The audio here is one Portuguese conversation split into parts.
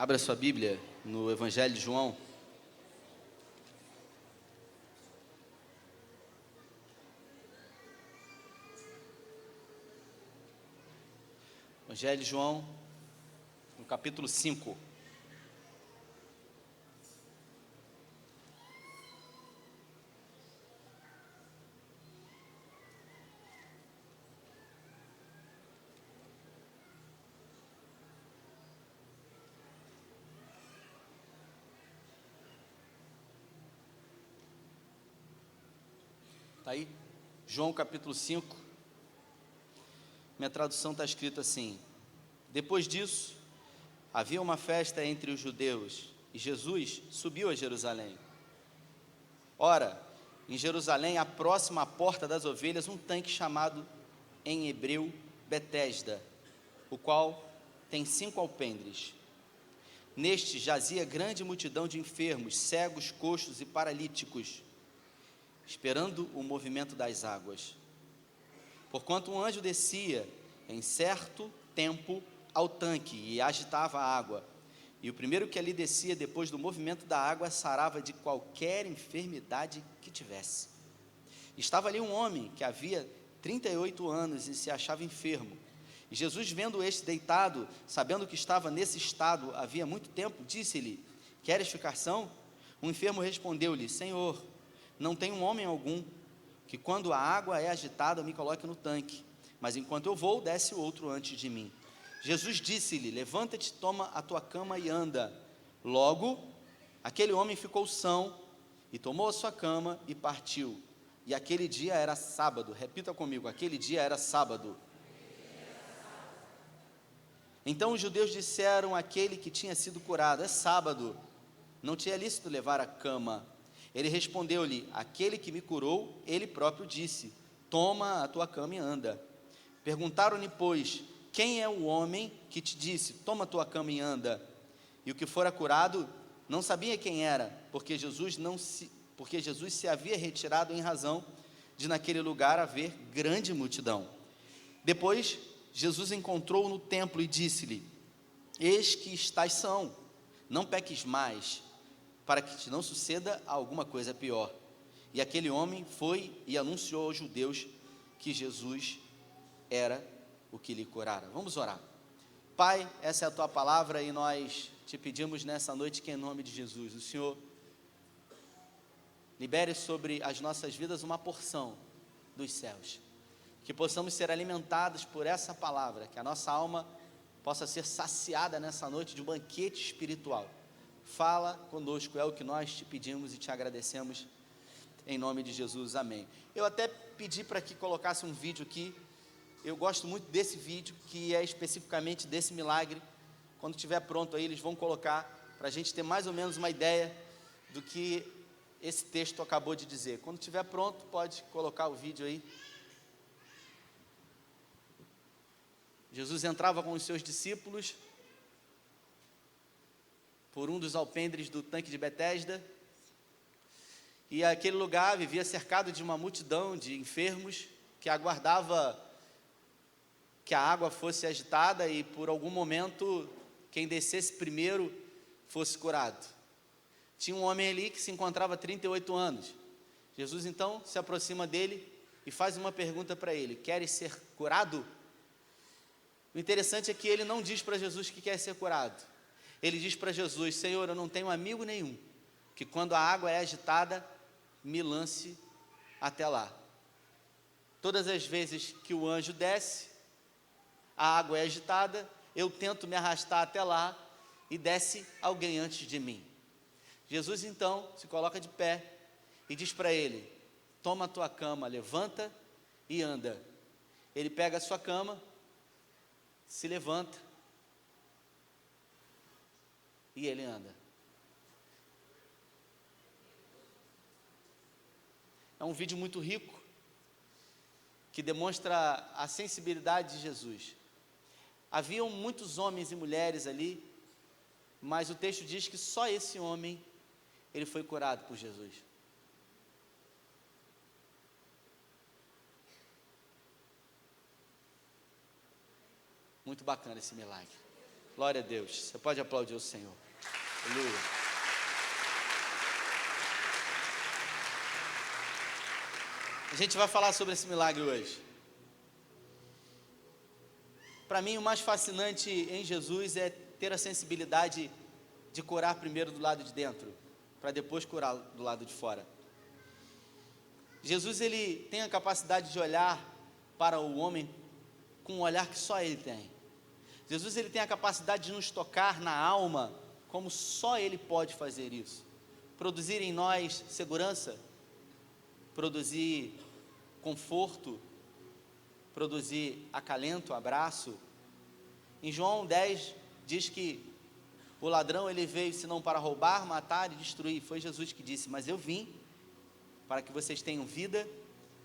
Abra sua Bíblia no Evangelho de João. Evangelho de João, no capítulo 5. Está aí? João capítulo 5. Minha tradução está escrita assim: depois disso, havia uma festa entre os judeus, e Jesus subiu a Jerusalém. Ora, em Jerusalém, próximo à porta das ovelhas, um tanque chamado em hebreu Betesda, o qual tem 5 alpendres. Neste jazia grande multidão de enfermos, cegos, coxos e paralíticos, esperando o movimento das águas. Porquanto um anjo descia em certo tempo ao tanque e agitava a água, e o primeiro que ali descia depois do movimento da água sarava de qualquer enfermidade que tivesse. Estava ali um homem que havia 38 anos e se achava enfermo. E Jesus, vendo este deitado, sabendo que estava nesse estado havia muito tempo, disse-lhe: queres ficar são? O enfermo respondeu-lhe: Senhor, não tenho homem algum que, quando a água é agitada, me coloque no tanque, mas enquanto eu vou, desce outro antes de mim. Jesus disse-lhe: levanta-te, toma a tua cama e anda. Logo, aquele homem ficou são, e tomou a sua cama e partiu. E aquele dia era sábado. Repita comigo: aquele dia era sábado. Então os judeus disseram àquele que tinha sido curado: é sábado, não te é lícito levar a cama. Ele respondeu-lhe: aquele que me curou, ele próprio disse: toma a tua cama e anda. Perguntaram-lhe, pois, quem é o homem que te disse: toma a tua cama e anda? E o que fora curado não sabia quem era, porque Jesus se havia retirado em razão de naquele lugar haver grande multidão. Depois Jesus encontrou-o no templo e disse-lhe: eis que estás são, não peques mais, para que te não suceda alguma coisa pior. E aquele homem foi e anunciou aos judeus que Jesus era o que lhe curara. Vamos orar. Pai, essa é a tua palavra e nós te pedimos nessa noite que, em nome de Jesus, o Senhor libere sobre as nossas vidas uma porção dos céus, que possamos ser alimentados por essa palavra, que a nossa alma possa ser saciada nessa noite de um banquete espiritual. Fala conosco, é o que nós te pedimos e te agradecemos, em nome de Jesus, amém. Eu até pedi para que colocasse um vídeo aqui. Eu gosto muito desse vídeo, que é especificamente desse milagre. Quando estiver pronto aí, eles vão colocar, para a gente ter mais ou menos uma ideia do que esse texto acabou de dizer. Quando estiver pronto, pode colocar o vídeo aí. Jesus entrava com os seus discípulos por um dos alpendres do tanque de Betesda, e aquele lugar vivia cercado de uma multidão de enfermos que aguardava que a água fosse agitada e por algum momento quem descesse primeiro fosse curado. Tinha um homem ali que se encontrava há 38 anos. Jesus então se aproxima dele e faz uma pergunta para ele: queres ser curado? O interessante é que ele não diz para Jesus que quer ser curado. Ele diz para Jesus: Senhor, eu não tenho amigo nenhum que, quando a água é agitada, me lance até lá. Todas as vezes que o anjo desce, a água é agitada, eu tento me arrastar até lá e desce alguém antes de mim. Jesus então se coloca de pé e diz para ele: toma a tua cama, levanta e anda. Ele pega a sua cama, se levanta e ele anda. É um vídeo muito rico, que demonstra a sensibilidade de Jesus. Haviam muitos homens e mulheres ali, mas o texto diz que só esse homem, ele foi curado por Jesus. Muito bacana esse milagre. Glória a Deus. Você pode aplaudir o Senhor. Aleluia. A gente vai falar sobre esse milagre hoje. Para mim, o mais fascinante em Jesus é ter a sensibilidade de curar primeiro do lado de dentro, para depois curar do lado de fora. Jesus, ele tem a capacidade de olhar para o homem com um olhar que só ele tem. Jesus, ele tem a capacidade de nos tocar na alma como só ele pode fazer isso. Produzir em nós segurança, produzir conforto, produzir acalento, abraço. Em João 10 diz que o ladrão, ele veio senão para roubar, matar e destruir. Foi Jesus que disse: mas eu vim para que vocês tenham vida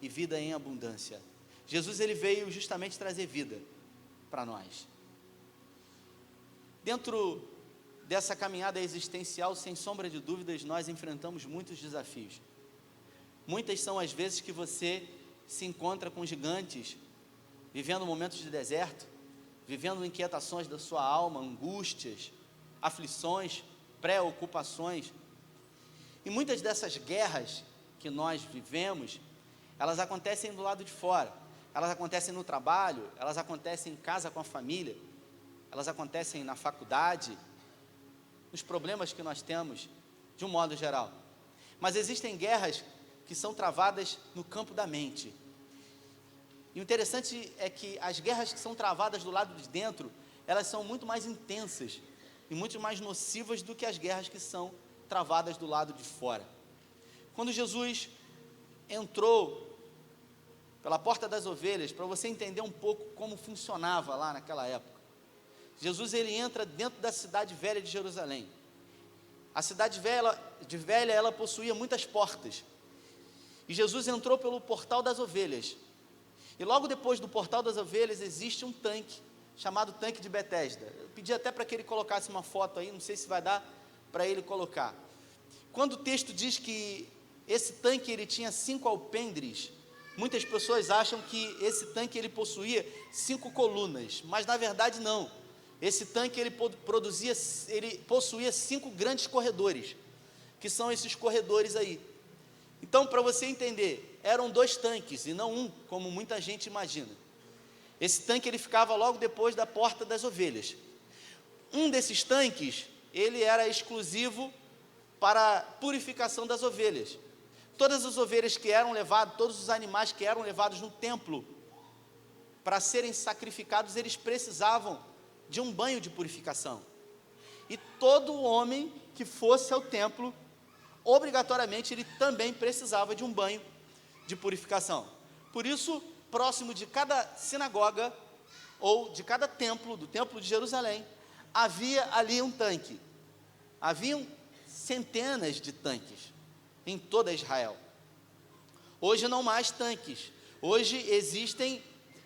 e vida em abundância. Jesus, ele veio justamente trazer vida para nós. Dentro dessa caminhada existencial, sem sombra de dúvidas, nós enfrentamos muitos desafios. Muitas são as vezes que você se encontra com gigantes, vivendo momentos de deserto, vivendo inquietações da sua alma, angústias, aflições, preocupações. E muitas dessas guerras que nós vivemos, elas acontecem do lado de fora. Elas acontecem no trabalho, elas acontecem em casa com a família, elas acontecem na faculdade, nos problemas que nós temos, de um modo geral. Mas existem guerras que são travadas no campo da mente. E o interessante é que as guerras que são travadas do lado de dentro, elas são muito mais intensas e muito mais nocivas do que as guerras que são travadas do lado de fora. Quando Jesus entrou pela porta das ovelhas, para você entender um pouco como funcionava lá naquela época, Jesus, ele entra dentro da cidade velha de Jerusalém. A cidade velha, ela possuía muitas portas. E Jesus entrou pelo portal das ovelhas. E logo depois do portal das ovelhas existe um tanque, chamado tanque de Betesda. Eu pedi até para que ele colocasse uma foto aí, não sei se vai dar para ele colocar. Quando o texto diz que esse tanque, ele tinha 5 alpendres, muitas pessoas acham que esse tanque, ele possuía 5 colunas, mas na verdade não. Esse tanque, ele possuía 5 grandes corredores, que são esses corredores aí. Então, para você entender, eram 2 tanques e não um, como muita gente imagina. Esse tanque, ele ficava logo depois da porta das ovelhas. Um desses tanques, ele era exclusivo para a purificação das ovelhas. Todas as ovelhas que eram levadas, todos os animais que eram levados no templo para serem sacrificados, eles precisavam de um banho de purificação. E todo homem que fosse ao templo, obrigatoriamente, ele também precisava de um banho de purificação. Por isso, próximo de cada sinagoga, ou de cada templo, do templo de Jerusalém, havia ali um tanque. Haviam centenas de tanques em toda Israel. Hoje não mais tanques. Hoje existem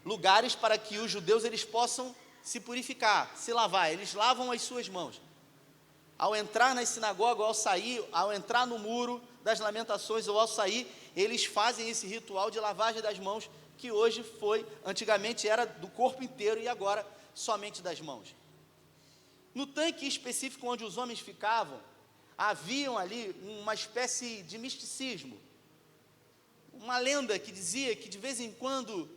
lugares para que os judeus, eles possam se purificar, se lavar. Eles lavam as suas mãos. Ao entrar na sinagoga, ao sair, ao entrar no muro das lamentações ou ao sair, eles fazem esse ritual de lavagem das mãos, que hoje antigamente era do corpo inteiro e agora somente das mãos. No tanque específico onde os homens ficavam, haviam ali uma espécie de misticismo, uma lenda que dizia que de vez em quando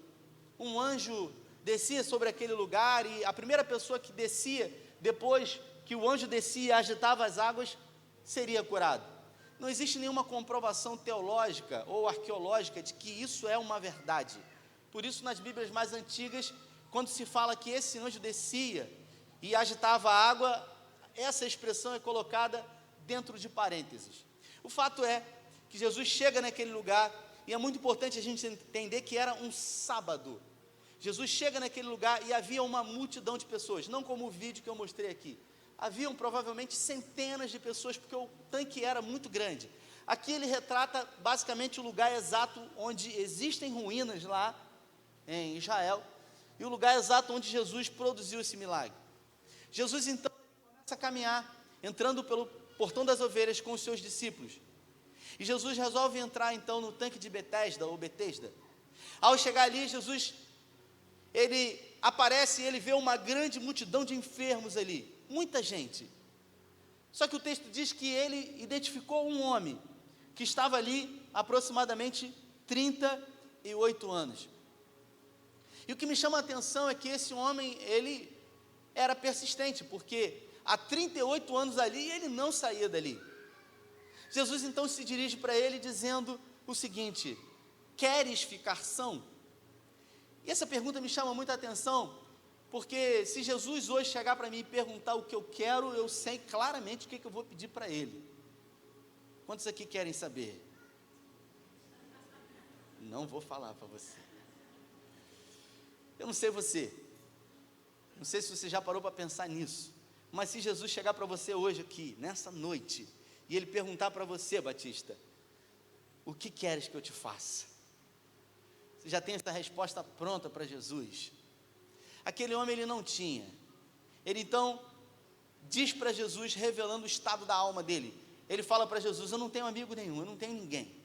um anjo descia sobre aquele lugar e a primeira pessoa que descia, depois que o anjo descia e agitava as águas, seria curado. Não existe nenhuma comprovação teológica ou arqueológica de que isso é uma verdade. Por isso, nas Bíblias mais antigas, quando se fala que esse anjo descia e agitava a água, essa expressão é colocada dentro de parênteses. O fato é que Jesus chega naquele lugar, e é muito importante a gente entender que era um sábado. Jesus chega naquele lugar e havia uma multidão de pessoas, não como o vídeo que eu mostrei aqui. Haviam provavelmente centenas de pessoas, porque o tanque era muito grande. Aqui ele retrata basicamente o lugar exato onde existem ruínas lá em Israel, e o lugar exato onde Jesus produziu esse milagre. Jesus então começa a caminhar, entrando pelo portão das ovelhas com os seus discípulos. E Jesus resolve entrar então no tanque de Betesda ou Betesda. Ao chegar ali, Jesus, ele aparece e ele vê uma grande multidão de enfermos ali, muita gente. Só que o texto diz que ele identificou um homem que estava ali aproximadamente 38 anos. E o que me chama a atenção é que esse homem, ele era persistente, porque há 38 anos ali ele não saía dali. Jesus então se dirige para ele dizendo o seguinte: queres ficar são? E essa pergunta me chama muita atenção, porque se Jesus hoje chegar para mim e perguntar o que eu quero, eu sei claramente o que eu vou pedir para ele. Quantos aqui querem saber? Não vou falar para você. Eu não sei você, não sei se você já parou para pensar nisso, mas se Jesus chegar para você hoje aqui, nessa noite, e ele perguntar para você, Batista, o que queres que eu te faça? Você já tem essa resposta pronta para Jesus? Aquele homem ele não tinha. Ele então diz para Jesus, revelando o estado da alma dele. Ele fala para Jesus: eu não tenho amigo nenhum, eu não tenho ninguém.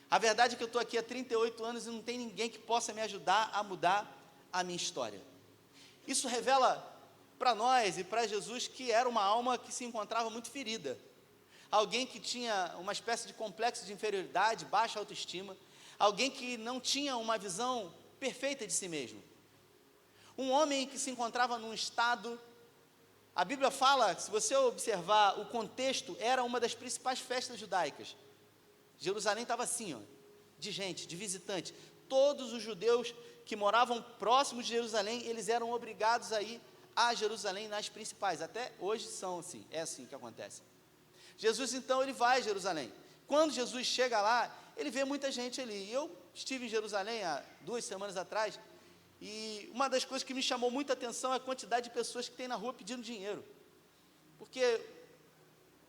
A verdade é que eu estou aqui há 38 anos e não tem ninguém que possa me ajudar a mudar a minha história. Isso revela para nós e para Jesus que era uma alma que se encontrava muito ferida. Alguém que tinha uma espécie de complexo de inferioridade, baixa autoestima. Alguém que não tinha uma visão perfeita de si mesmo. Um homem que se encontrava num estado, a Bíblia fala, se você observar o contexto, era uma das principais festas judaicas. Jerusalém estava assim, de gente, de visitante. Todos os judeus que moravam próximos de Jerusalém, eles eram obrigados a ir a Jerusalém nas principais. Até hoje são assim, é assim que acontece. Jesus então, ele vai a Jerusalém. Quando Jesus chega lá, ele vê muita gente ali. Eu estive em Jerusalém há 2 semanas atrás, e uma das coisas que me chamou muita atenção é a quantidade de pessoas que tem na rua pedindo dinheiro. Porque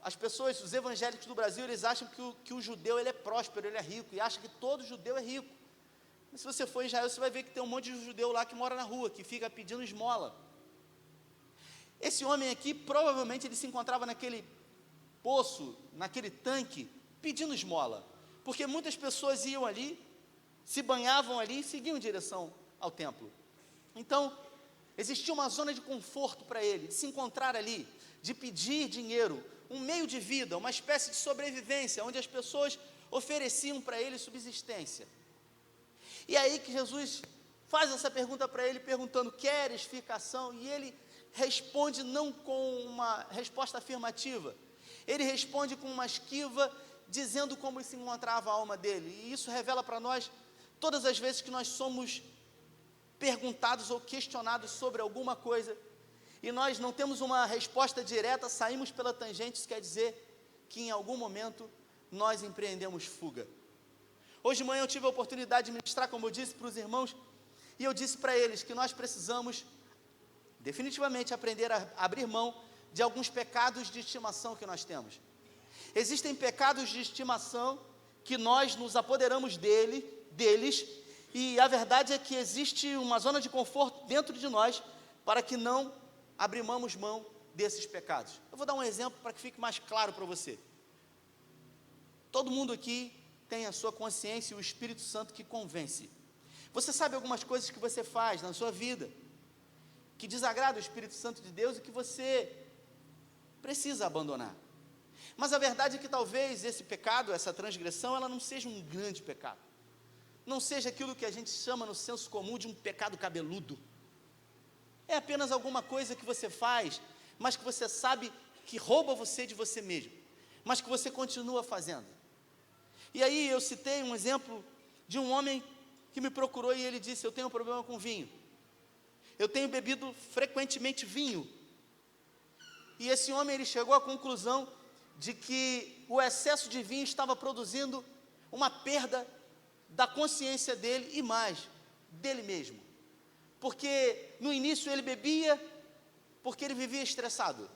as pessoas, os evangélicos do Brasil, eles acham que o judeu ele é próspero, ele é rico, e acham que todo judeu é rico. Mas se você for em Israel, você vai ver que tem um monte de judeu lá que mora na rua, que fica pedindo esmola. Esse homem aqui, provavelmente ele se encontrava naquele poço, naquele tanque, pedindo esmola, porque muitas pessoas iam ali, se banhavam ali e seguiam em direção ao templo. Então, existia uma zona de conforto para ele, de se encontrar ali, de pedir dinheiro, um meio de vida, uma espécie de sobrevivência, onde as pessoas ofereciam para ele subsistência. E é aí que Jesus faz essa pergunta para ele, perguntando: queres ficar são? E ele responde não com uma resposta afirmativa, ele responde com uma esquiva, dizendo como se encontrava a alma dele. E isso revela para nós, todas as vezes que nós somos perguntados ou questionados sobre alguma coisa, e nós não temos uma resposta direta, saímos pela tangente, isso quer dizer que em algum momento nós empreendemos fuga. Hoje de manhã eu tive a oportunidade de ministrar, como eu disse, para os irmãos, e eu disse para eles que nós precisamos definitivamente aprender a abrir mão de alguns pecados de estimação que nós temos. Existem pecados de estimação que nós nos apoderamos deles, e a verdade é que existe uma zona de conforto dentro de nós para que não abrimamos mão desses pecados. Eu vou dar um exemplo para que fique mais claro para você. Todo mundo aqui tem a sua consciência e o Espírito Santo que convence. Você sabe algumas coisas que você faz na sua vida que desagrada o Espírito Santo de Deus e que você precisa abandonar. Mas a verdade é que talvez esse pecado, essa transgressão, ela não seja um grande pecado. Não seja aquilo que a gente chama no senso comum de um pecado cabeludo. É apenas alguma coisa que você faz, mas que você sabe que rouba você de você mesmo, mas que você continua fazendo. E aí eu citei um exemplo de um homem que me procurou e ele disse: eu tenho um problema com vinho. Eu tenho bebido frequentemente vinho. E esse homem, ele chegou à conclusão de que o excesso de vinho estava produzindo uma perda da consciência dele e mais, dele mesmo. Porque no início ele bebia porque ele vivia estressado.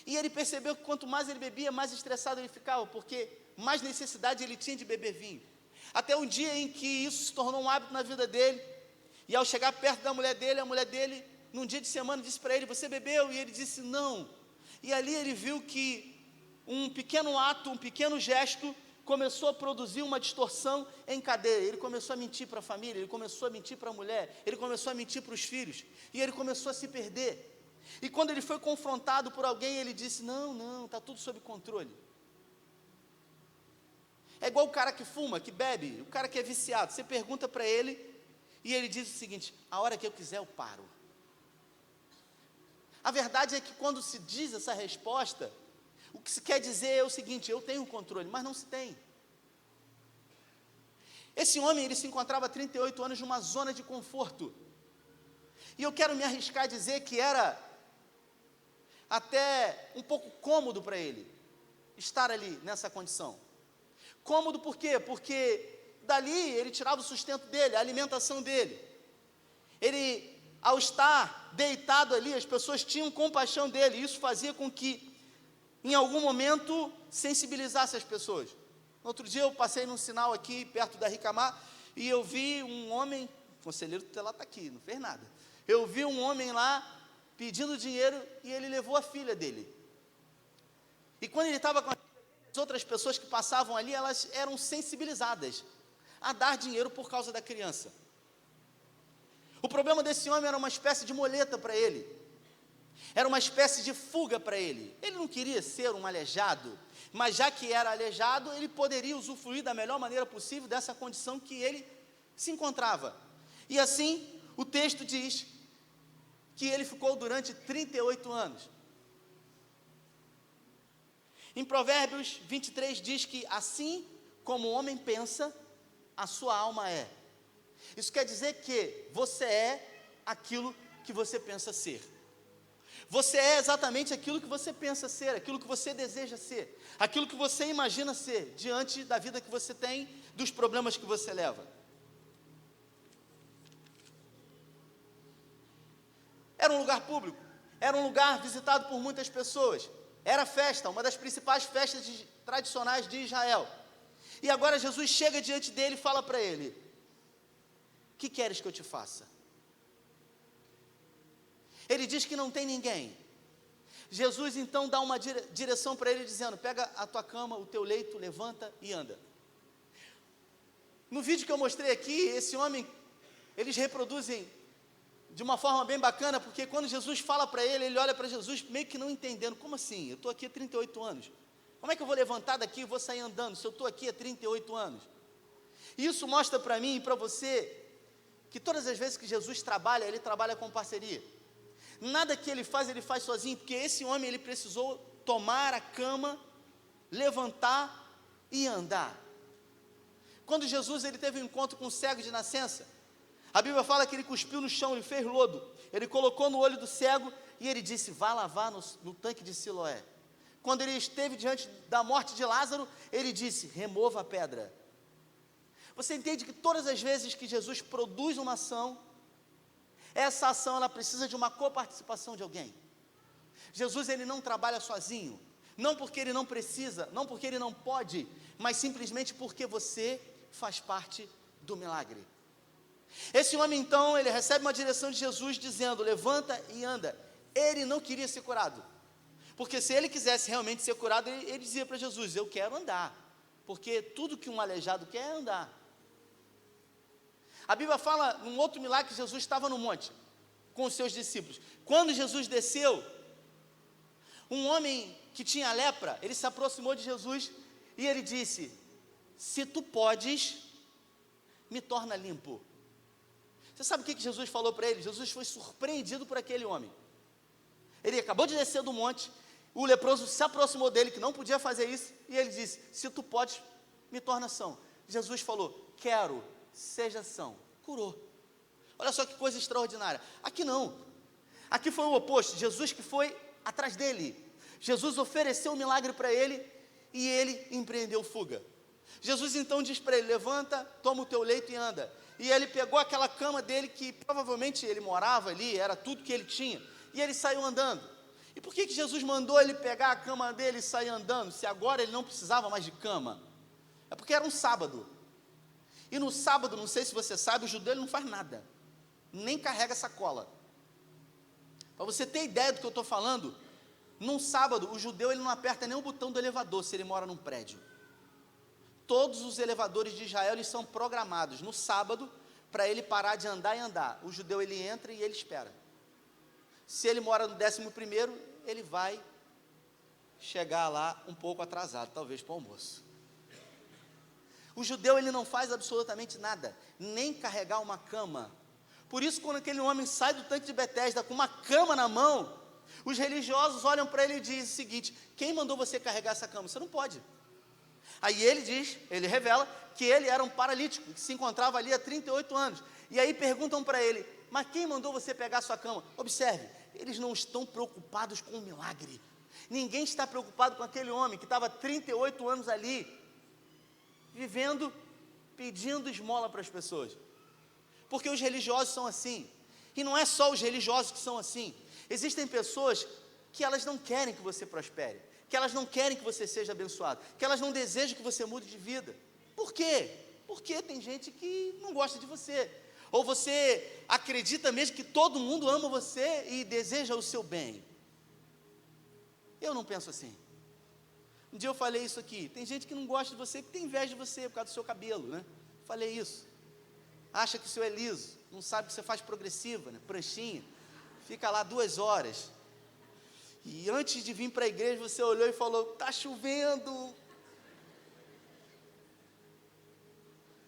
E ele percebeu que quanto mais ele bebia, mais estressado ele ficava, porque mais necessidade ele tinha de beber vinho. Até um dia em que isso se tornou um hábito na vida dele, e ao chegar perto da mulher dele, a mulher dele, num dia de semana, disse para ele: você bebeu? E ele disse: não. E ali ele viu que um pequeno ato, um pequeno gesto, começou a produzir uma distorção em cadeia. Ele começou a mentir para a família, ele começou a mentir para a mulher, ele começou a mentir para os filhos, e ele começou a se perder. E quando ele foi confrontado por alguém, ele disse: não, está tudo sob controle. É igual o cara que fuma, que bebe, o cara que é viciado. Você pergunta para ele, e ele diz o seguinte: a hora que eu quiser eu paro. A verdade é que quando se diz essa resposta, o que se quer dizer é o seguinte: eu tenho controle, mas não se tem. Esse homem, ele se encontrava há 38 anos numa zona de conforto, e eu quero me arriscar a dizer que era até um pouco cômodo para ele estar ali nessa condição. Cômodo por quê? Porque dali ele tirava o sustento dele, a alimentação dele. Ele, ao estar deitado ali, as pessoas tinham compaixão dele, e isso fazia com que, em algum momento, sensibilizasse as pessoas. Outro dia eu passei num sinal aqui, perto da Ricamar, e eu vi um homem, o conselheiro tutelar está aqui, não fez nada. Eu vi um homem lá pedindo dinheiro, e ele levou a filha dele. E quando ele estava com as outras pessoas que passavam ali, elas eram sensibilizadas a dar dinheiro por causa da criança. O problema desse homem era uma espécie de moleta para ele, era uma espécie de fuga para ele. Ele não queria ser um aleijado, mas já que era aleijado, ele poderia usufruir da melhor maneira possível dessa condição que ele se encontrava. E assim, o texto diz que ele ficou durante 38 anos. Em Provérbios 23 diz que assim como o homem pensa, a sua alma é. Isso quer dizer que você é aquilo que você pensa ser. Você é exatamente aquilo que você pensa ser, aquilo que você deseja ser, aquilo que você imagina ser, diante da vida que você tem, dos problemas que você leva. Era um lugar público, era um lugar visitado por muitas pessoas, era festa, uma das principais festas tradicionais de Israel. E agora Jesus chega diante dele e fala para ele: o que queres que eu te faça? Ele diz que não tem ninguém. Jesus então dá uma direção para ele, dizendo: pega a tua cama, o teu leito, levanta e anda. No vídeo que eu mostrei aqui, esse homem, eles reproduzem de uma forma bem bacana, porque quando Jesus fala para ele, ele olha para Jesus meio que não entendendo. Como assim? Eu estou aqui há 38 anos. Como é que eu vou levantar daqui e vou sair andando, se eu estou aqui há 38 anos? E isso mostra para mim e para você, que todas as vezes que Jesus trabalha, ele trabalha com parceria. Nada que ele faz sozinho, porque esse homem, ele precisou tomar a cama, levantar e andar. Quando Jesus, ele teve um encontro com um cego de nascença, a Bíblia fala que ele cuspiu no chão, ele fez lodo, ele colocou no olho do cego, e ele disse: vá lavar no tanque de Siloé. Quando ele esteve diante da morte de Lázaro, ele disse: remova a pedra. Você entende que todas as vezes que Jesus produz uma ação, essa ação ela precisa de uma coparticipação de alguém. Jesus, ele não trabalha sozinho, não porque ele não precisa, não porque ele não pode, mas simplesmente porque você faz parte do milagre. Esse homem então, ele recebe uma direção de Jesus dizendo: levanta e anda. Ele não queria ser curado, porque se ele quisesse realmente ser curado, ele dizia para Jesus: eu quero andar, porque tudo que um aleijado quer é andar. A Bíblia fala num outro milagre que Jesus estava no monte com os seus discípulos. Quando Jesus desceu, um homem que tinha lepra, ele se aproximou de Jesus e ele disse: se tu podes, me torna limpo. Você sabe o que Jesus falou para ele? Jesus foi surpreendido por aquele homem. Ele acabou de descer do monte, o leproso se aproximou dele, que não podia fazer isso, e ele disse: se tu podes, me torna são. Jesus falou: quero, seja são. Curou. Olha só que coisa extraordinária. Aqui não, aqui foi o oposto. Jesus que foi atrás dele, Jesus ofereceu um milagre para ele, e ele empreendeu fuga. Jesus então diz para ele: levanta, toma o teu leito e anda. E ele pegou aquela cama dele, que provavelmente ele morava ali, era tudo que ele tinha, e ele saiu andando. E por que Jesus mandou ele pegar a cama dele e sair andando, se agora ele não precisava mais de cama? É porque era um sábado, e no sábado, não sei se você sabe, o judeu ele não faz nada, nem carrega sacola. Para você ter ideia do que eu estou falando, num sábado, o judeu ele não aperta nem o botão do elevador, se ele mora num prédio. Todos os elevadores de Israel, eles são programados no sábado, para ele parar de andar e andar. O judeu, ele entra e ele espera. Se ele mora no 11º, ele vai chegar lá um pouco atrasado, talvez para o almoço. O judeu, ele não faz absolutamente nada, nem carregar uma cama. Por isso, quando aquele homem sai do tanque de Betesda com uma cama na mão, os religiosos olham para ele e dizem o seguinte: quem mandou você carregar essa cama? Você não pode. Aí ele revela que ele era um paralítico, que se encontrava ali há 38 anos. E aí perguntam para ele: mas quem mandou você pegar a sua cama? Observe, eles não estão preocupados com o milagre. Ninguém está preocupado com aquele homem que estava 38 anos ali, vivendo, pedindo esmola para as pessoas. Porque os religiosos são assim. E não é só os religiosos que são assim. Existem pessoas que elas não querem que você prospere, que elas não querem que você seja abençoado, que elas não desejam que você mude de vida. Por quê? Porque tem gente que não gosta de você. Ou você acredita mesmo que todo mundo ama você e deseja o seu bem. Eu não penso assim. Um dia eu falei isso aqui: tem gente que não gosta de você, que tem inveja de você por causa do seu cabelo, né? Falei isso. Acha que o seu é liso, não sabe que você faz progressiva, né? Pranchinha, fica lá 2 horas. E antes de vir para a igreja, você olhou e falou: está chovendo.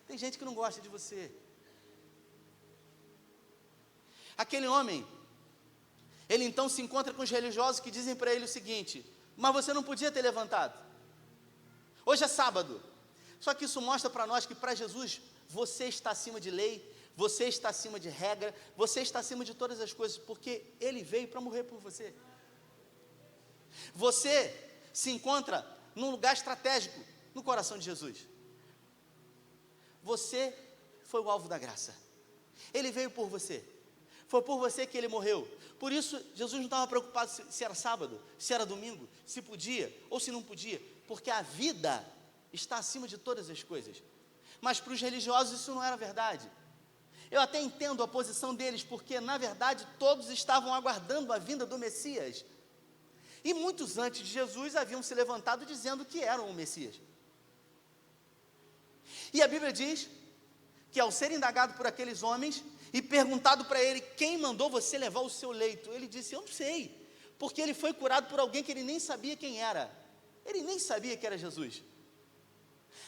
Tem gente que não gosta de você. Aquele homem, ele então se encontra com os religiosos que dizem para ele o seguinte: mas você não podia ter levantado. Hoje é sábado. Só que isso mostra para nós que para Jesus, você está acima de lei, você está acima de regra, você está acima de todas as coisas, porque Ele veio para morrer por você. Você se encontra num lugar estratégico no coração de Jesus. Você foi o alvo da graça. Ele veio por você. Foi por você que Ele morreu. Por isso, Jesus não estava preocupado se era sábado, se era domingo, se podia ou se não podia, porque a vida está acima de todas as coisas. Mas para os religiosos isso não era verdade. Eu até entendo a posição deles, porque na verdade todos estavam aguardando a vinda do Messias. E muitos antes de Jesus haviam se levantado dizendo que eram o Messias. E a Bíblia diz que ao ser indagado por aqueles homens e perguntado para ele: quem mandou você levar o seu leito? Ele disse: eu não sei, porque ele foi curado por alguém que ele nem sabia quem era. Ele nem sabia que era Jesus.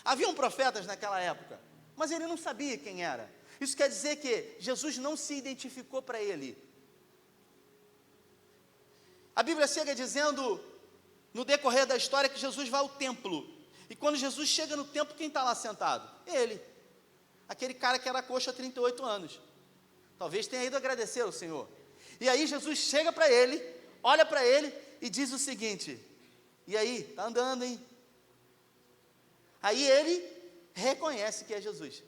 Haviam profetas naquela época, mas ele não sabia quem era. Isso quer dizer que Jesus não se identificou para ele. A Bíblia chega dizendo, no decorrer da história, que Jesus vai ao templo. E quando Jesus chega no templo, quem está lá sentado? Ele. Aquele cara que era coxo há 38 anos. Talvez tenha ido agradecer ao Senhor. E aí Jesus chega para ele, olha para ele e diz o seguinte: e aí, está andando, hein? Aí ele reconhece que é Jesus.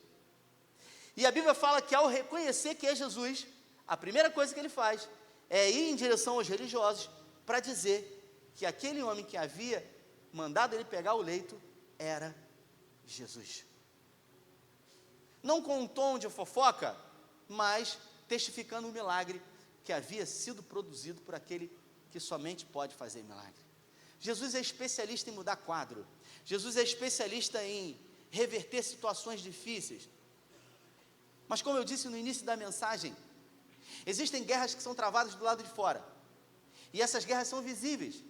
E a Bíblia fala que ao reconhecer que é Jesus, a primeira coisa que ele faz é ir em direção aos religiosos para dizer que aquele homem que havia mandado ele pegar o leito era Jesus. Não com um tom de fofoca, mas testificando o milagre que havia sido produzido por aquele que somente pode fazer milagre. Jesus é especialista em mudar quadro. Jesus é especialista em reverter situações difíceis. Mas como eu disse no início da mensagem, existem guerras que são travadas do lado de fora. E essas guerras são visíveis.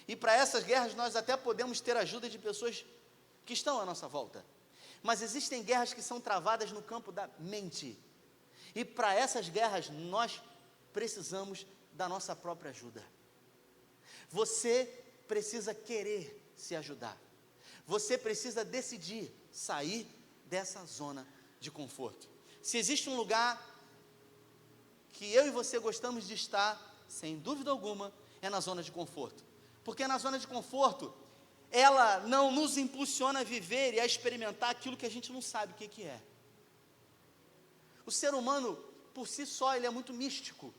E para essas guerras nós até podemos ter ajuda de pessoas que estão à nossa volta. Mas existem guerras que são travadas no campo da mente. E para essas guerras nós precisamos da nossa própria ajuda. Você precisa querer se ajudar. Você precisa decidir sair dessa zona de conforto. Se existe um lugar que eu e você gostamos de estar, sem dúvida alguma, é na zona de conforto. Porque na zona de conforto, ela não nos impulsiona a viver e a experimentar aquilo que a gente não sabe o que é. O ser humano, por si só, ele é muito místico.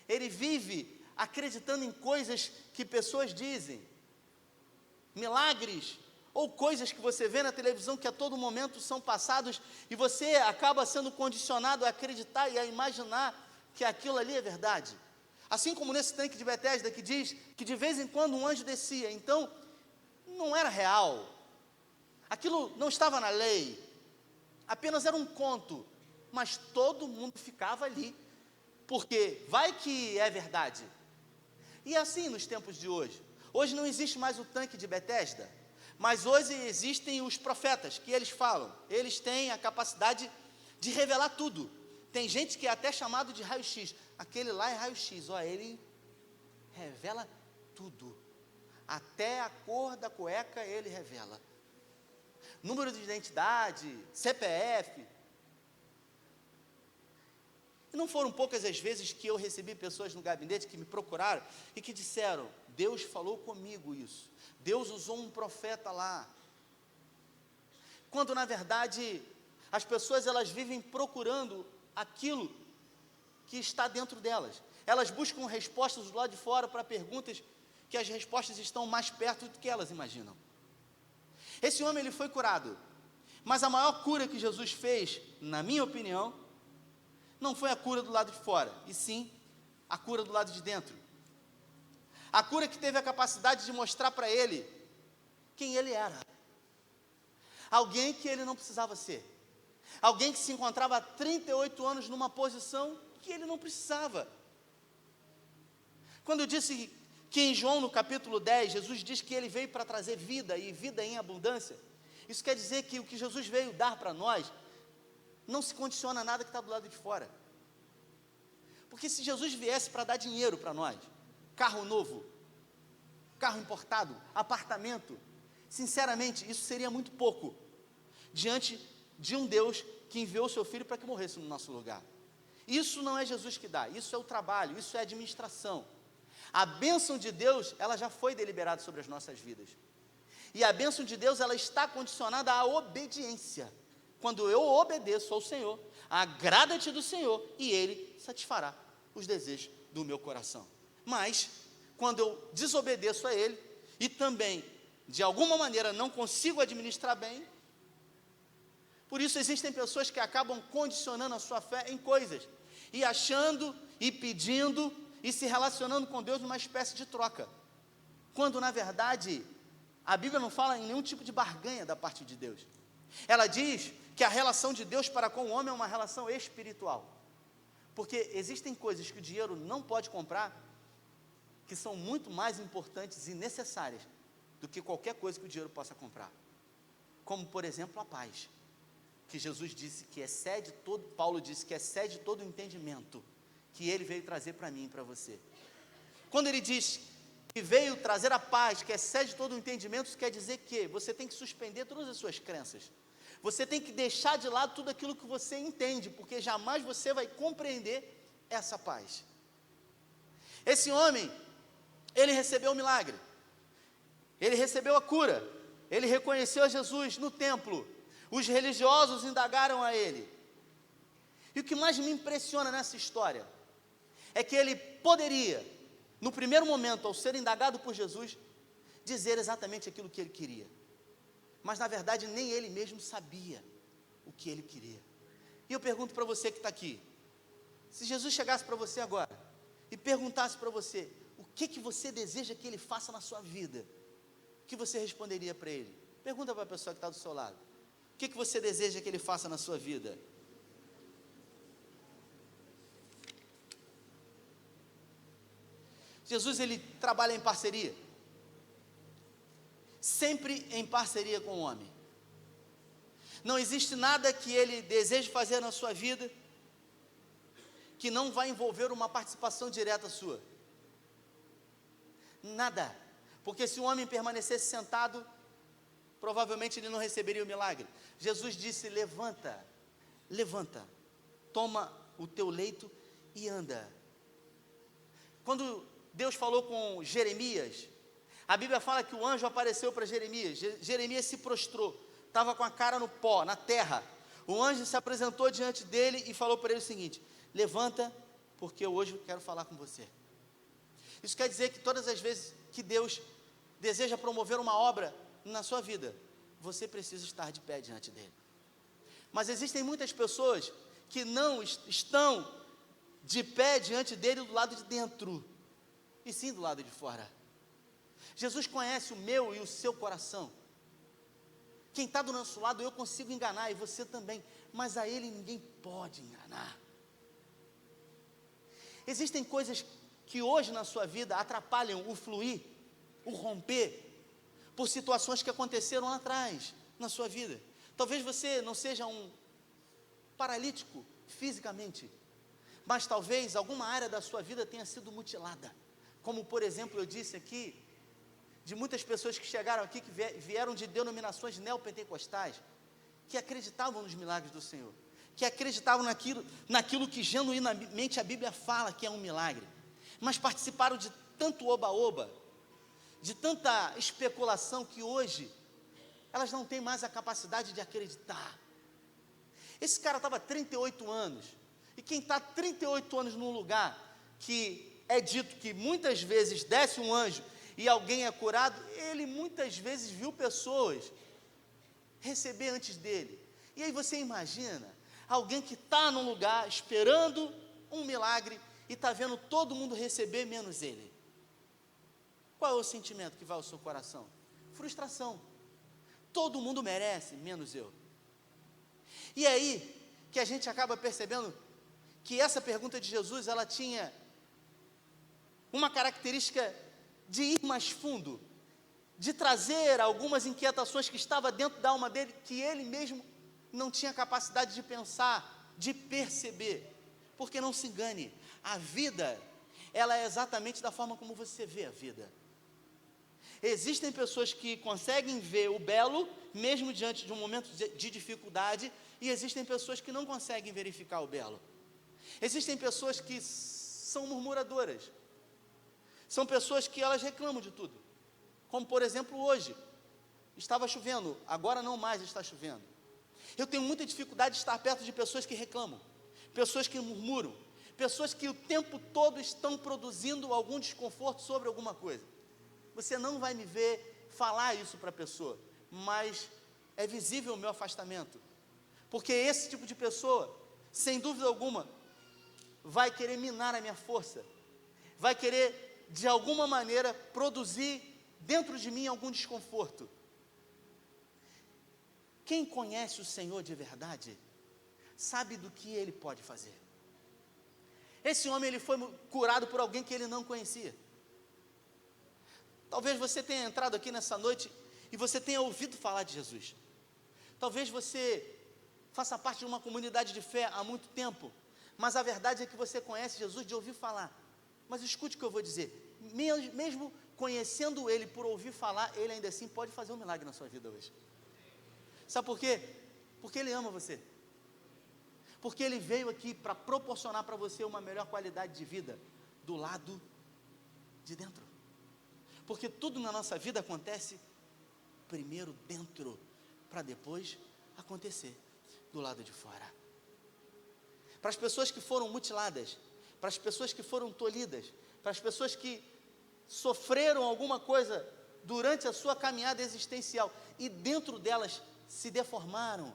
Ele vive acreditando em coisas que pessoas dizem, milagres, ou coisas que você vê na televisão que a todo momento são passados, e você acaba sendo condicionado a acreditar e a imaginar que aquilo ali é verdade. Assim como nesse tanque de Betesda que diz que de vez em quando um anjo descia, então não era real. Aquilo não estava na lei, apenas era um conto, mas todo mundo ficava ali, porque vai que é verdade. E assim nos tempos de hoje. Hoje não existe mais o tanque de Betesda, mas hoje existem os profetas, que eles falam, eles têm a capacidade de revelar tudo. Tem gente que é até chamado de raio-x, aquele lá é raio-x, ele revela tudo, até a cor da cueca ele revela, número de identidade, CPF. E não foram poucas as vezes que eu recebi pessoas no gabinete que me procuraram e que disseram: Deus falou comigo isso, Deus usou um profeta lá. Quando na verdade as pessoas elas vivem procurando aquilo que está dentro delas. Elas buscam respostas do lado de fora para perguntas que as respostas estão mais perto do que elas imaginam. Esse homem ele foi curado, mas a maior cura que Jesus fez, na minha opinião, não foi a cura do lado de fora, e sim a cura do lado de dentro. A cura que teve a capacidade de mostrar para ele quem ele era. Alguém que ele não precisava ser. Alguém que se encontrava há 38 anos numa posição que ele não precisava. Quando eu disse que em João no capítulo 10, Jesus diz que ele veio para trazer vida e vida em abundância, isso quer dizer que o que Jesus veio dar para nós não se condiciona a nada que está do lado de fora. Porque se Jesus viesse para dar dinheiro para nós, carro novo, carro importado, apartamento, sinceramente, isso seria muito pouco diante de um Deus que enviou o seu Filho para que morresse no nosso lugar. Isso não é Jesus que dá, isso é o trabalho, isso é a administração. A bênção de Deus, ela já foi deliberada sobre as nossas vidas. E a bênção de Deus, ela está condicionada à obediência. Quando eu obedeço ao Senhor, agrada-te do Senhor, e Ele satisfará os desejos do meu coração. Mas, quando eu desobedeço a Ele, e também, de alguma maneira, não consigo administrar bem, por isso existem pessoas que acabam condicionando a sua fé em coisas, e achando, e pedindo, e se relacionando com Deus numa espécie de troca, quando na verdade, a Bíblia não fala em nenhum tipo de barganha da parte de Deus. Ela diz que a relação de Deus para com o homem é uma relação espiritual, porque existem coisas que o dinheiro não pode comprar, que são muito mais importantes e necessárias do que qualquer coisa que o dinheiro possa comprar, como por exemplo a paz, que Jesus disse que excede todo, Paulo disse que excede todo o entendimento, que ele veio trazer para mim e para você. Quando ele diz que veio trazer a paz, que excede todo o entendimento, isso quer dizer que você tem que suspender todas as suas crenças, você tem que deixar de lado tudo aquilo que você entende, porque jamais você vai compreender essa paz. Esse homem, ele recebeu o milagre, ele recebeu a cura, ele reconheceu a Jesus no templo, os religiosos indagaram a ele, e o que mais me impressiona nessa história, é que ele poderia, no primeiro momento, ao ser indagado por Jesus, dizer exatamente aquilo que ele queria, mas na verdade nem ele mesmo sabia o que ele queria. E eu pergunto para você que está aqui, se Jesus chegasse para você agora, e perguntasse para você, o que você deseja que ele faça na sua vida, o que você responderia para ele? Pergunta para a pessoa que está do seu lado, o que você deseja que ele faça na sua vida? Jesus, ele trabalha em parceria, sempre em parceria com o homem. Não existe nada que ele deseje fazer na sua vida, que não vai envolver uma participação direta sua. Nada, porque se o homem permanecesse sentado, provavelmente ele não receberia o milagre. Jesus disse: levanta, levanta, toma o teu leito e anda. Quando Deus falou com Jeremias, a Bíblia fala que o anjo apareceu para Jeremias, Jeremias se prostrou, estava com a cara no pó, na terra, o anjo se apresentou diante dele e falou para ele o seguinte: levanta, porque hoje eu quero falar com você. Isso quer dizer que todas as vezes que Deus deseja promover uma obra na sua vida, você precisa estar de pé diante dele. Mas existem muitas pessoas que não estão de pé diante dele do lado de dentro, e sim do lado de fora. Jesus conhece o meu e o seu coração. Quem está do nosso lado eu consigo enganar, e você também, mas a ele ninguém pode enganar. Existem coisas que hoje na sua vida atrapalham o fluir, o romper, por situações que aconteceram lá atrás, na sua vida. Talvez você não seja um paralítico fisicamente, mas talvez alguma área da sua vida tenha sido mutilada, como por exemplo eu disse aqui, de muitas pessoas que chegaram aqui, que vieram de denominações neopentecostais, que acreditavam nos milagres do Senhor, que acreditavam naquilo que genuinamente a Bíblia fala que é um milagre, mas participaram de tanto oba-oba, de tanta especulação, que hoje elas não têm mais a capacidade de acreditar. Esse cara estava 38 anos, e quem está 38 anos num lugar que é dito que muitas vezes desce um anjo e alguém é curado, ele muitas vezes viu pessoas receber antes dele. E aí você imagina, alguém que está num lugar esperando um milagre, e está vendo todo mundo receber menos ele. Qual é o sentimento que vai ao seu coração? Frustração. Todo mundo merece, menos eu. E é aí que a gente acaba percebendo que essa pergunta de Jesus, ela tinha uma característica de ir mais fundo, de trazer algumas inquietações que estavam dentro da alma dele, que ele mesmo não tinha capacidade de pensar, de perceber. Porque não se engane, a vida, ela é exatamente da forma como você vê a vida. Existem pessoas que conseguem ver o belo, mesmo diante de um momento de dificuldade, e existem pessoas que não conseguem verificar o belo. Existem pessoas que são murmuradoras, são pessoas que elas reclamam de tudo, como por exemplo hoje, estava chovendo, agora não mais está chovendo. Eu tenho muita dificuldade de estar perto de pessoas que reclamam, pessoas que murmuram, pessoas que o tempo todo estão produzindo algum desconforto sobre alguma coisa. Você não vai me ver falar isso para a pessoa, mas é visível o meu afastamento, porque esse tipo de pessoa, sem dúvida alguma, vai querer minar a minha força, vai querer de alguma maneira produzir dentro de mim algum desconforto. Quem conhece o Senhor de verdade, sabe do que Ele pode fazer. Esse homem, ele foi curado por alguém que ele não conhecia. Talvez você tenha entrado aqui nessa noite e você tenha ouvido falar de Jesus. Talvez você faça parte de uma comunidade de fé há muito tempo, mas a verdade é que você conhece Jesus de ouvir falar. Mas escute o que eu vou dizer, mesmo conhecendo Ele por ouvir falar, Ele ainda assim pode fazer um milagre na sua vida hoje. Sabe por quê? Porque Ele ama você. Porque Ele veio aqui para proporcionar para você uma melhor qualidade de vida do lado de dentro. Porque tudo na nossa vida acontece primeiro dentro, para depois acontecer do lado de fora. Para as pessoas que foram mutiladas, para as pessoas que foram tolhidas, para as pessoas que sofreram alguma coisa durante a sua caminhada existencial e dentro delas se deformaram,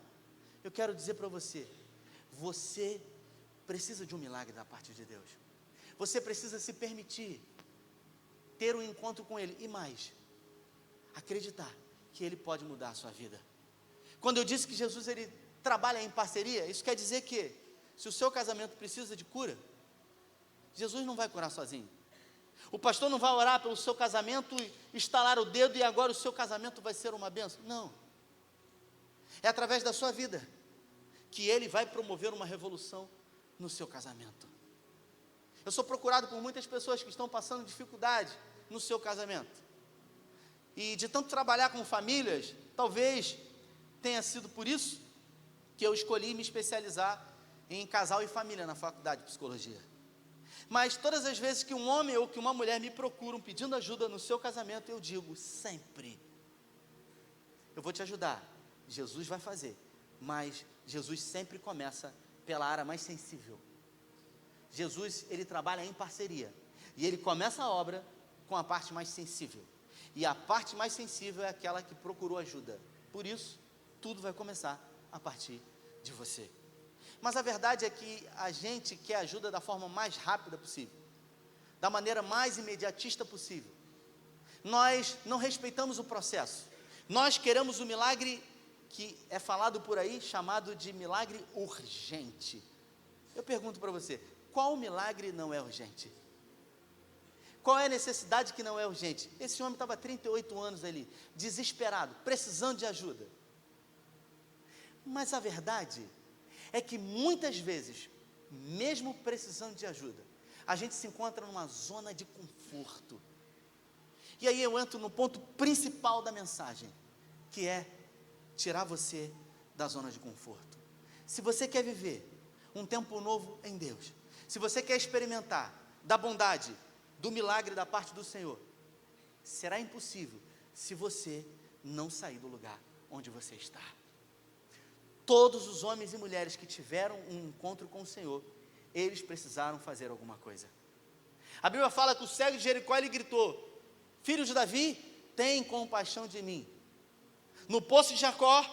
eu quero dizer para você, você precisa de um milagre da parte de Deus. Você precisa se permitir ter um encontro com Ele, e mais, acreditar que Ele pode mudar a sua vida. Quando eu disse que Jesus, Ele trabalha em parceria, isso quer dizer que, se o seu casamento precisa de cura, Jesus não vai curar sozinho. O pastor não vai orar pelo seu casamento, estalar o dedo e agora o seu casamento vai ser uma bênção. Não. É através da sua vida que Ele vai promover uma revolução no seu casamento. Eu sou procurado por muitas pessoas que estão passando dificuldade no seu casamento. E de tanto trabalhar com famílias, talvez tenha sido por isso que eu escolhi me especializar em casal e família na faculdade de psicologia. Mas todas as vezes que um homem ou que uma mulher me procuram pedindo ajuda no seu casamento, eu digo sempre: eu vou te ajudar, Jesus vai fazer, mas Jesus sempre começa pela área mais sensível. Jesus, Ele trabalha em parceria, e Ele começa a obra com a parte mais sensível, e a parte mais sensível é aquela que procurou ajuda. Por isso, tudo vai começar a partir de você. Mas a verdade é que a gente quer ajuda da forma mais rápida possível, da maneira mais imediatista possível. Nós não respeitamos o processo, nós queremos o milagre que é falado por aí, chamado de milagre urgente. Eu pergunto para você, qual milagre não é urgente? Qual é a necessidade que não é urgente? Esse homem estava há 38 anos ali, desesperado, precisando de ajuda. Mas a verdade é que muitas vezes, mesmo precisando de ajuda, a gente se encontra numa zona de conforto. E aí eu entro no ponto principal da mensagem, que é tirar você da zona de conforto. Se você quer viver um tempo novo em Deus, se você quer experimentar da bondade, do milagre da parte do Senhor, será impossível se você não sair do lugar onde você está. Todos os homens e mulheres que tiveram um encontro com o Senhor, eles precisaram fazer alguma coisa. A Bíblia fala que o cego de Jericó, ele gritou: filho de Davi, tem compaixão de mim. No poço de Jacó,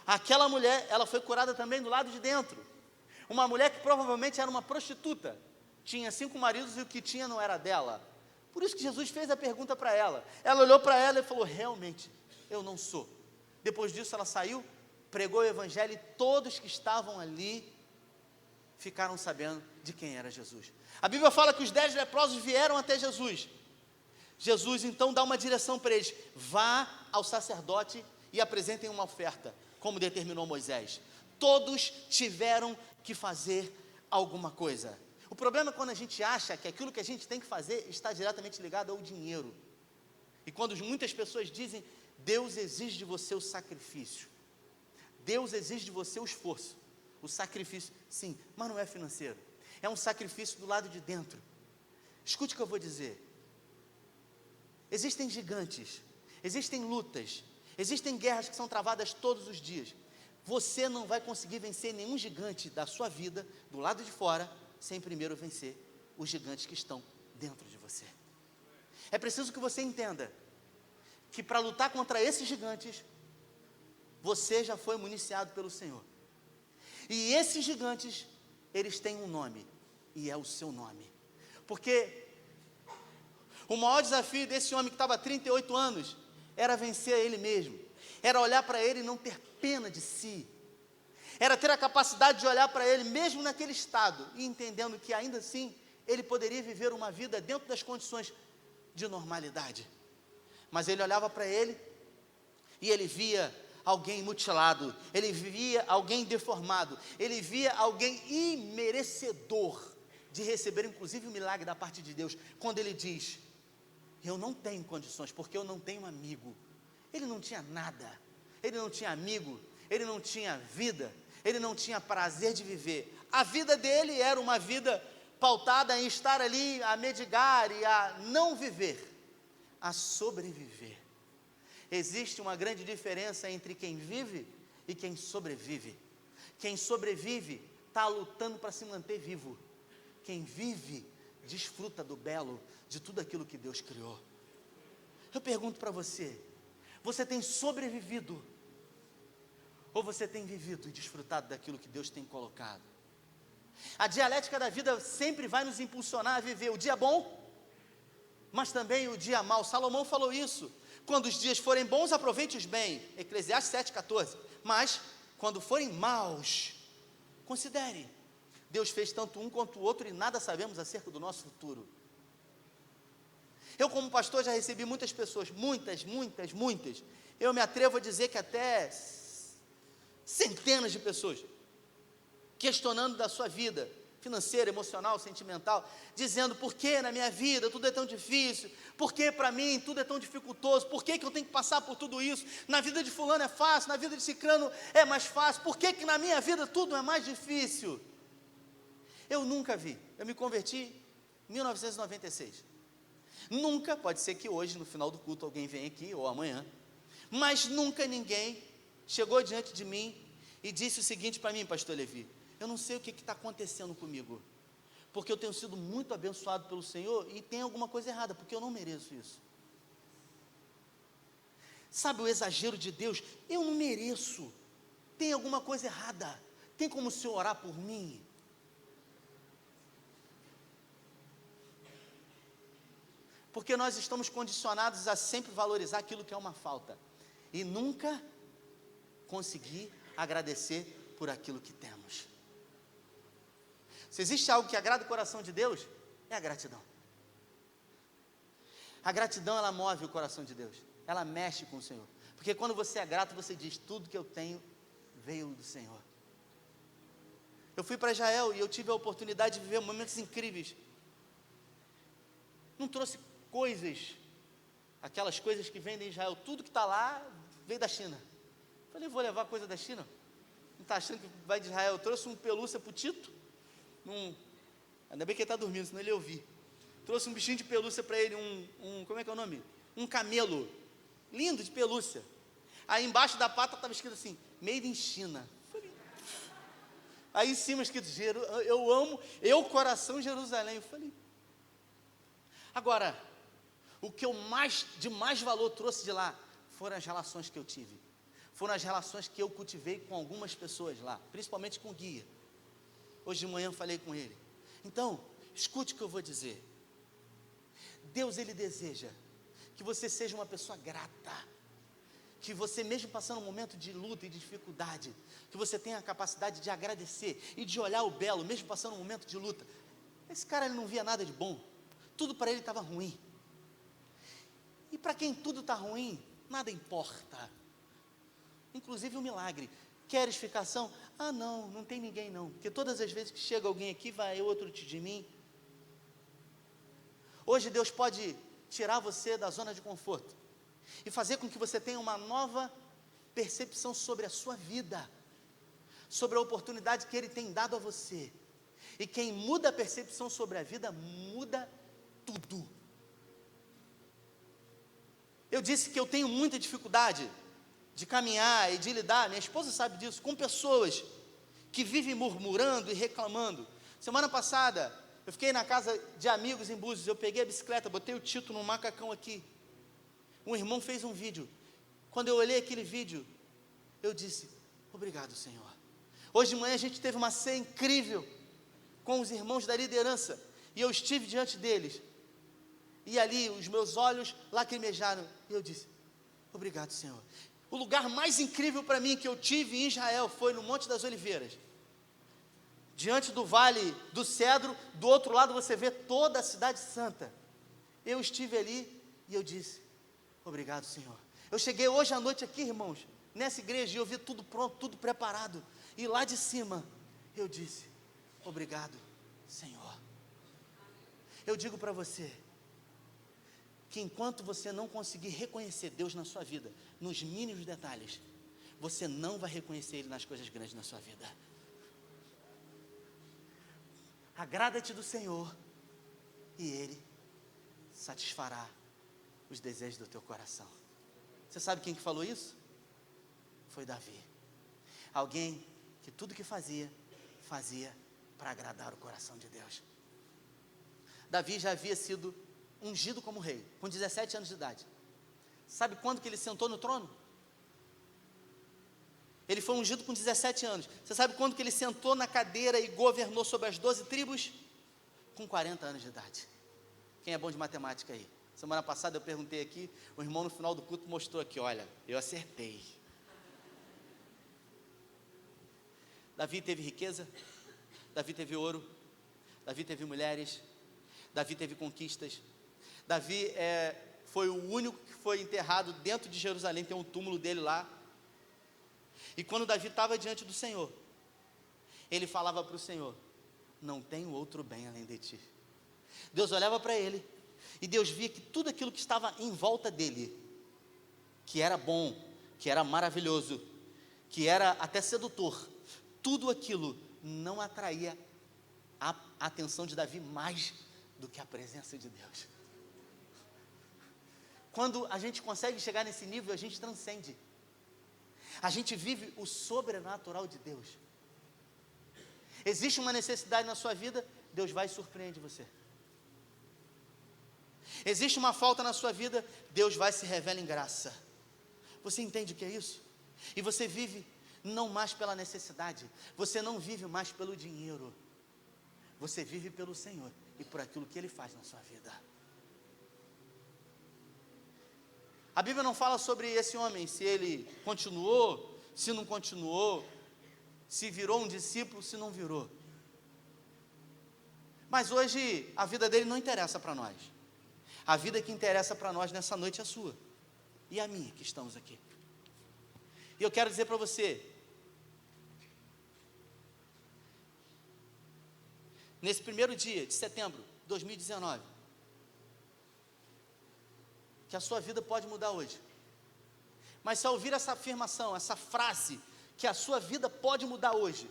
aquela mulher, ela foi curada também do lado de dentro. Uma mulher que provavelmente era uma prostituta, tinha 5 maridos e o que tinha não era dela. Por isso que Jesus fez a pergunta para ela. Ela olhou para ela e falou: realmente, eu não sou. Depois disso ela saiu, pregou o evangelho e todos que estavam ali ficaram sabendo de quem era Jesus. A Bíblia fala que os 10 leprosos vieram até Jesus. Jesus então dá uma direção para eles: vá ao sacerdote e apresentem uma oferta, como determinou Moisés. Todos tiveram que fazer alguma coisa. O problema é quando a gente acha que aquilo que a gente tem que fazer está diretamente ligado ao dinheiro. E quando muitas pessoas dizem: Deus exige de você o sacrifício, Deus exige de você o esforço, o sacrifício, sim, mas não é financeiro, é um sacrifício do lado de dentro. Escute o que eu vou dizer. Existem gigantes, existem lutas, existem guerras que são travadas todos os dias. Você não vai conseguir vencer nenhum gigante da sua vida, do lado de fora, sem primeiro vencer os gigantes que estão dentro de você. É preciso que você entenda que para lutar contra esses gigantes, você já foi municiado pelo Senhor. E esses gigantes, eles têm um nome, e é o seu nome. Porque o maior desafio desse homem que estava há 38 anos era vencer a ele mesmo, era olhar para ele e não ter pena de si, era ter a capacidade de olhar para ele mesmo naquele estado e entendendo que ainda assim ele poderia viver uma vida dentro das condições de normalidade. Mas ele olhava para ele e ele via alguém mutilado, ele via alguém deformado, ele via alguém imerecedor de receber inclusive o milagre da parte de Deus, quando ele diz: eu não tenho condições, porque eu não tenho amigo. Ele não tinha nada, ele não tinha amigo, ele não tinha vida, ele não tinha prazer de viver. A vida dele era uma vida pautada em estar ali a mendigar e a não viver, a sobreviver. Existe uma grande diferença entre quem vive e quem sobrevive. Quem sobrevive está lutando para se manter vivo. Quem vive desfruta do belo de tudo aquilo que Deus criou. Eu pergunto para você: você tem sobrevivido? Ou você tem vivido e desfrutado daquilo que Deus tem colocado? A dialética da vida sempre vai nos impulsionar a viver o dia bom, mas também o dia mau. Salomão falou isso: quando os dias forem bons, aproveite-os bem, Eclesiastes 7,14, mas quando forem maus, considere, Deus fez tanto um quanto o outro e nada sabemos acerca do nosso futuro. Eu, como pastor, já recebi muitas pessoas, muitas, eu me atrevo a dizer que até centenas de pessoas, questionando da sua vida financeira, emocional, sentimental, dizendo: por que na minha vida tudo é tão difícil, por que para mim tudo é tão dificultoso, por que eu tenho que passar por tudo isso, na vida de fulano é fácil, na vida de ciclano é mais fácil, por que na minha vida tudo é mais difícil? Eu nunca vi, eu me converti em 1996, nunca, pode ser que hoje no final do culto alguém venha aqui, ou amanhã, mas nunca ninguém chegou diante de mim e disse o seguinte para mim: pastor Levi, eu não sei o que está acontecendo comigo, porque eu tenho sido muito abençoado pelo Senhor e tem alguma coisa errada, porque eu não mereço isso. Sabe o exagero de Deus? Eu não mereço, tem alguma coisa errada, tem como o Senhor orar por mim? Porque nós estamos condicionados a sempre valorizar aquilo que é uma falta, e nunca conseguir agradecer por aquilo que temos. Se existe algo que agrada o coração de Deus, é a gratidão. A gratidão, ela move o coração de Deus, ela mexe com o Senhor, porque quando você é grato, você diz: tudo que eu tenho veio do Senhor. Eu fui para Israel e eu tive a oportunidade de viver momentos incríveis. Não trouxe coisas, aquelas coisas que vendem em Israel, tudo que está lá veio da China. Falei: vou levar coisa da China? Não está achando que vai de Israel? Eu trouxe um pelúcia para o Tito, ainda bem que ele está dormindo, senão ele ia ouvir. Trouxe um bichinho de pelúcia para ele, como é que é o nome? Um camelo, lindo de pelúcia. Aí embaixo da pata estava escrito assim: Made in China. Falei, aí em cima escrito: eu amo, coração Jerusalém. Eu falei, agora, o que eu de mais valor trouxe de lá, foram as relações que eu tive. Foram as relações que eu cultivei com algumas pessoas lá, principalmente com o guia. Hoje de manhã eu falei com ele. Então, escute o que eu vou dizer. Deus, Ele deseja que você seja uma pessoa grata, que você, mesmo passando um momento de luta e de dificuldade, que você tenha a capacidade de agradecer e de olhar o belo, mesmo passando um momento de luta. Esse cara, ele não via nada de bom, tudo para ele estava ruim. E para quem tudo está ruim, nada importa, inclusive o milagre. Queres ficação? Ah, não tem ninguém não, porque todas as vezes que chega alguém aqui, vai outro de mim. Hoje Deus pode tirar você da zona de conforto e fazer com que você tenha uma nova percepção sobre a sua vida, sobre a oportunidade que Ele tem dado a você. E quem muda a percepção sobre a vida, muda tudo. Eu disse que eu tenho muita dificuldade de caminhar e de lidar, minha esposa sabe disso, com pessoas que vivem murmurando e reclamando. Semana passada, eu fiquei na casa de amigos em Búzios, eu peguei a bicicleta, botei o Tito num macacão aqui. Um irmão fez um vídeo. Quando eu olhei aquele vídeo, eu disse: obrigado, Senhor. Hoje de manhã a gente teve uma ceia incrível com os irmãos da liderança, e eu estive diante deles, e ali os meus olhos lacrimejaram, e eu disse: obrigado, Senhor. O lugar mais incrível para mim que eu tive em Israel foi no Monte das Oliveiras, diante do Vale do Cedro. Do outro lado você vê toda a cidade santa. Eu estive ali e eu disse: obrigado, Senhor. Eu cheguei hoje à noite aqui, irmãos, nessa igreja, e eu vi tudo pronto, tudo preparado, e lá de cima eu disse: obrigado, Senhor. Eu digo para você que enquanto você não conseguir reconhecer Deus na sua vida, nos mínimos detalhes, você não vai reconhecer Ele nas coisas grandes na sua vida. Agrada-te do Senhor, e Ele satisfará os desejos do teu coração. Você sabe quem que falou isso? Foi Davi. Alguém que tudo que fazia para agradar o coração de Deus. Davi já havia sido ungido como rei, com 17 anos de idade. Sabe quando que ele sentou no trono? Ele foi ungido com 17 anos. Você sabe quando que ele sentou na cadeira e governou sobre as 12 tribos? Com 40 anos de idade. Quem é bom de matemática aí? Semana passada eu perguntei aqui, o irmão no final do culto mostrou aqui, olha, eu acertei. Davi teve riqueza, Davi teve ouro, Davi teve mulheres, Davi teve conquistas. Davi foi o único que foi enterrado dentro de Jerusalém, tem um túmulo dele lá. E quando Davi estava diante do Senhor, ele falava para o Senhor: não tenho outro bem além de ti. Deus olhava para ele, e Deus via que tudo aquilo que estava em volta dele, que era bom, que era maravilhoso, que era até sedutor, tudo aquilo não atraía a atenção de Davi mais do que a presença de Deus. Quando a gente consegue chegar nesse nível, a gente transcende. A gente vive o sobrenatural de Deus. Existe uma necessidade na sua vida, Deus vai e surpreende você. Existe uma falta na sua vida, Deus vai e se revela em graça. Você entende o que é isso? E você vive não mais pela necessidade, você não vive mais pelo dinheiro, você vive pelo Senhor e por aquilo que Ele faz na sua vida. A Bíblia não fala sobre esse homem, se ele continuou, se não continuou, se virou um discípulo, se não virou. Mas hoje a vida dele não interessa para nós. A vida que interessa para nós nessa noite é a sua e a minha, que estamos aqui. E eu quero dizer para você, nesse primeiro dia de setembro de 2019, que a sua vida pode mudar hoje. Mas se ao ouvir essa afirmação, essa frase, que a sua vida pode mudar hoje,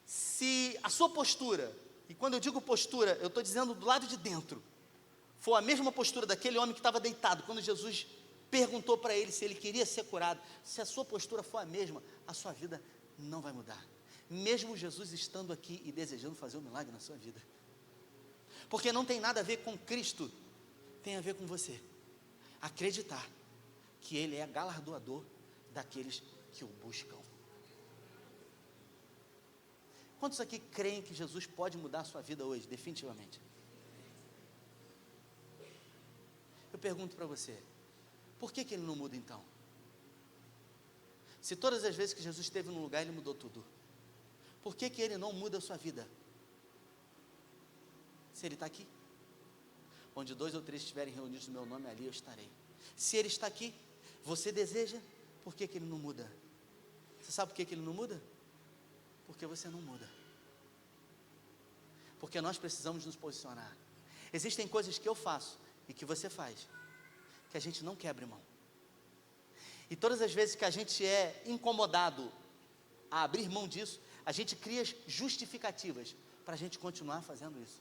se a sua postura, e quando eu digo postura, eu estou dizendo do lado de dentro, for a mesma postura daquele homem que estava deitado, quando Jesus perguntou para ele se ele queria ser curado, se a sua postura for a mesma, a sua vida não vai mudar, mesmo Jesus estando aqui e desejando fazer um milagre na sua vida, porque não tem nada a ver com Cristo, tem a ver com você, acreditar que Ele é galardoador daqueles que o buscam. Quantos aqui creem que Jesus pode mudar a sua vida hoje, definitivamente? Eu pergunto para você, por que Ele não muda então? Se todas as vezes que Jesus esteve num lugar, Ele mudou tudo, por que Ele não muda a sua vida? Se Ele está aqui, onde 2 ou 3 estiverem reunidos no meu nome, ali eu estarei. Se Ele está aqui, você deseja, por que Ele não muda? Você sabe por que Ele não muda? Porque você não muda. Porque nós precisamos nos posicionar. Existem coisas que eu faço e que você faz, que a gente não quebre mão. E todas as vezes que a gente é incomodado a abrir mão disso, a gente cria justificativas para a gente continuar fazendo isso.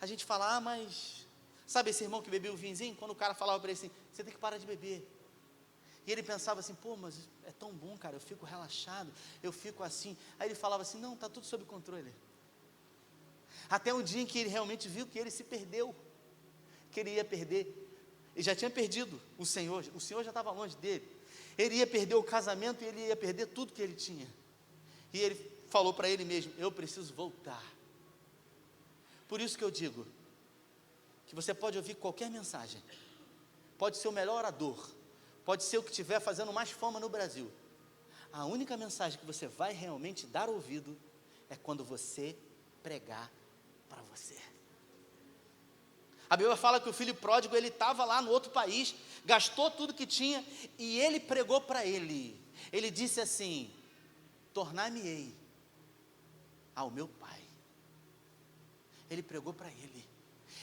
A gente fala, mas sabe esse irmão que bebeu o vinhozinho? Quando o cara falava para ele assim, você tem que parar de beber. E ele pensava assim, pô, mas é tão bom, cara, eu fico relaxado, eu fico assim. Aí ele falava assim, não, está tudo sob controle. Até um dia em que ele realmente viu que ele se perdeu, que ele ia perder. Ele já tinha perdido o Senhor já estava longe dele. Ele ia perder o casamento e ele ia perder tudo que ele tinha. E ele falou para ele mesmo, eu preciso voltar. Por isso que eu digo, que você pode ouvir qualquer mensagem, pode ser o melhor orador, pode ser o que estiver fazendo mais fama no Brasil, a única mensagem que você vai realmente dar ouvido, é quando você pregar para você. A Bíblia fala que o filho pródigo, ele estava lá no outro país, gastou tudo que tinha, e ele pregou para ele, ele disse assim, tornar-me-ei ao meu pai. Ele pregou para ele,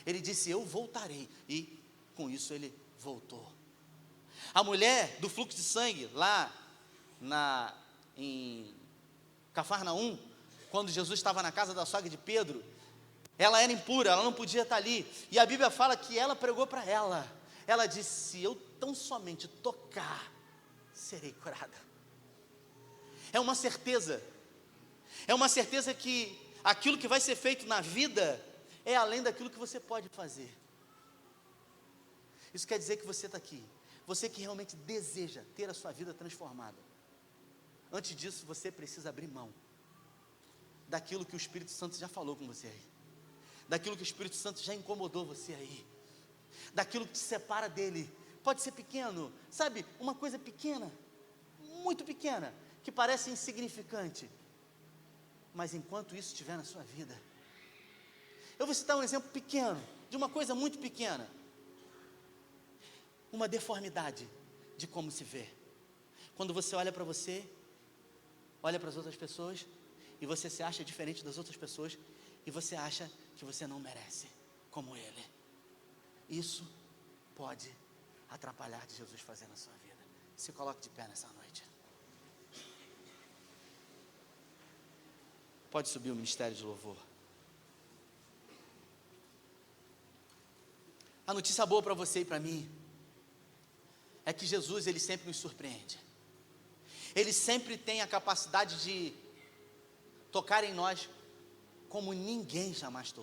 ele disse, eu voltarei, e com isso ele voltou. A mulher do fluxo de sangue, lá em Cafarnaum, quando Jesus estava na casa da sogra de Pedro, ela era impura, ela não podia estar ali, e a Bíblia fala que ela pregou para ela, ela disse, se eu tão somente tocar, serei curada. É uma certeza que aquilo que vai ser feito na vida, é além daquilo que você pode fazer. Isso quer dizer que você está aqui, você que realmente deseja ter a sua vida transformada, antes disso você precisa abrir mão daquilo que o Espírito Santo já falou com você aí, daquilo que o Espírito Santo já incomodou você aí, daquilo que te separa dele. Pode ser pequeno, sabe, uma coisa pequena, muito pequena, que parece insignificante, mas enquanto isso estiver na sua vida, eu vou citar um exemplo pequeno, de uma coisa muito pequena, uma deformidade de como se vê. Quando você olha para você, olha para as outras pessoas, e você se acha diferente das outras pessoas, e você acha que você não merece, como ele. Isso pode atrapalhar de Jesus fazer na sua vida. Se coloque de pé nessa noite. Pode subir o ministério de louvor. A notícia boa para você e para mim é que Jesus, ele sempre nos surpreende. Ele sempre tem a capacidade de tocar em nós como ninguém jamais tocou.